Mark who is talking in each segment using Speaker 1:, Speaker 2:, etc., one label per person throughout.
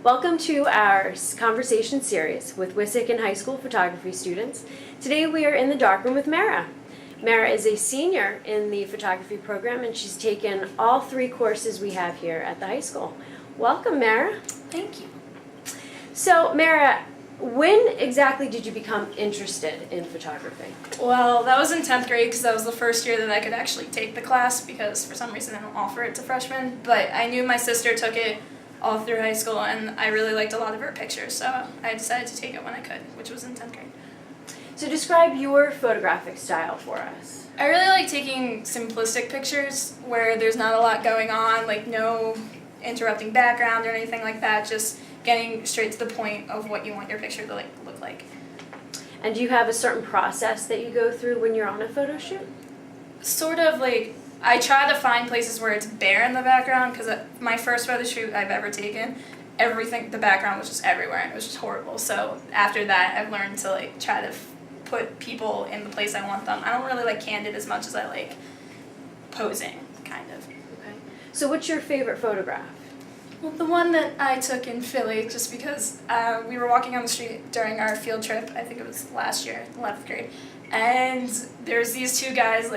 Speaker 1: Welcome to our conversation series with Wissahickon High School Photography students. Today we are in the darkroom with Mara. Mara is a senior in the photography program and she's taken all 3 courses we have here at the high school. Welcome, Mara.
Speaker 2: Thank you.
Speaker 1: So, Mara, when exactly did you become interested in photography?
Speaker 2: Well, that was in 10th grade because that was the first year that I could actually take the class because for some reason they don't offer it to freshmen. But I knew my sister took it all through high school and I really liked a lot of her pictures, so I decided to take it when I could, which was in 10th grade.
Speaker 1: So describe your photographic style for us.
Speaker 2: I really like taking simplistic pictures where there's not a lot going on, like no interrupting background or anything like that, just getting straight to the point of what you want your picture to look like.
Speaker 1: And do you have a certain process that you go through when you're on a photo shoot?
Speaker 2: Sort of like, I try to find places where it's bare in the background because my first photo shoot I've ever taken, the background was just everywhere and it was just horrible. So after that, I've learned to try to put people in the place I want them. I don't really like candid as much as I like posing, kind of.
Speaker 1: Okay. So what's your favorite photograph?
Speaker 2: Well, the one that I took in Philly, just because we were walking on the street during our field trip, I think it was last year, 11th grade, and there's these 2 guys,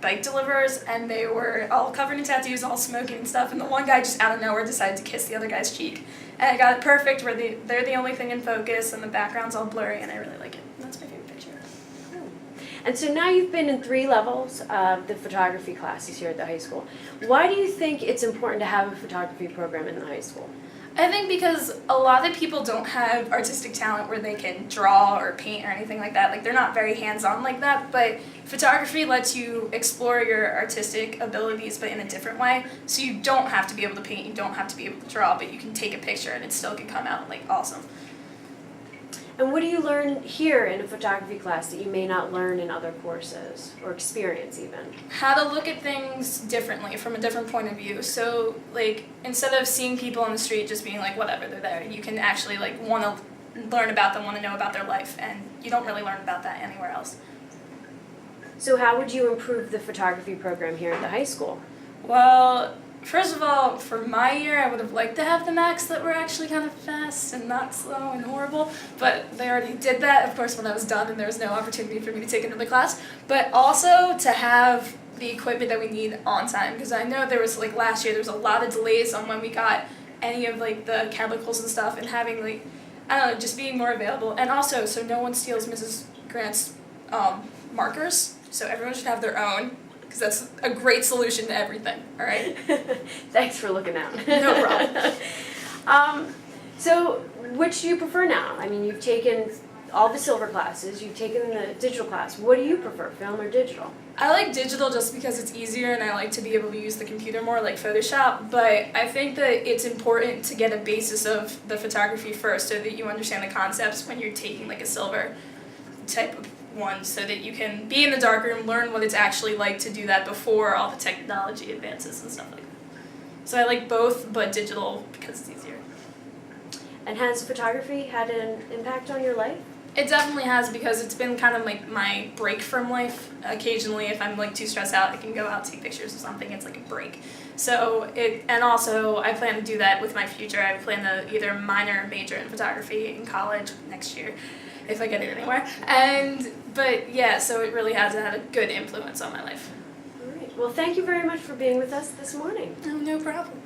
Speaker 2: bike deliverers, and they were all covered in tattoos, all smoking and stuff, and the one guy just out of nowhere decided to kiss the other guy's cheek. And I got it perfect where they're the only thing in focus and the background's all blurry, and I really like it. That's my favorite picture.
Speaker 1: And so now you've been in 3 levels of the photography classes here at the high school. Why do you think it's important to have a photography program in the high school?
Speaker 2: I think because a lot of people don't have artistic talent where they can draw or paint or anything like that. Like, they're not very hands-on like that, but photography lets you explore your artistic abilities but in a different way. So you don't have to be able to paint, you don't have to be able to draw, but you can take a picture and it still can come out awesome.
Speaker 1: And what do you learn here in a photography class that you may not learn in other courses or experience even?
Speaker 2: How to look at things differently from a different point of view. So instead of seeing people on the street just being like whatever, they're there, you can actually want to learn about them, want to know about their life, and you don't really learn about that anywhere else.
Speaker 1: So how would you improve the photography program here at the high school?
Speaker 2: Well, first of all, for my year, I would have liked to have the Macs that were actually kind of fast and not slow and horrible, but they already did that, of course, when I was done and there was no opportunity for me to take another class, but also to have the equipment that we need on time, because I know there was, last year, there was a lot of delays on when we got any of, the chemicals and stuff, and having, I don't know, just being more available, and also, so no one steals Mrs. Grant's markers, so everyone should have their own, because that's a great solution to everything, all right?
Speaker 1: Thanks for looking out.
Speaker 2: No problem.
Speaker 1: So which do you prefer now? I mean, you've taken all the silver classes, you've taken the digital class. What do you prefer, film or digital?
Speaker 2: I like digital just because it's easier and I like to be able to use the computer more, like Photoshop, but I think that it's important to get a basis of the photography first so that you understand the concepts when you're taking a silver type of one, so that you can be in the darkroom, learn what it's actually like to do that before all the technology advances and stuff like that. So I like both, but digital because it's easier.
Speaker 1: And has photography had an impact on your life?
Speaker 2: It definitely has, because it's been kind of my break from life. Occasionally, if I'm too stressed out, I can go out, take pictures of something. It's like a break. So and also I plan to do that with my future. I plan to either minor or major in photography in college next year, if I get it anywhere. But yeah, so it really has had a good influence on my life.
Speaker 1: All right. Well, thank you very much for being with us this morning.
Speaker 2: Oh, no problem.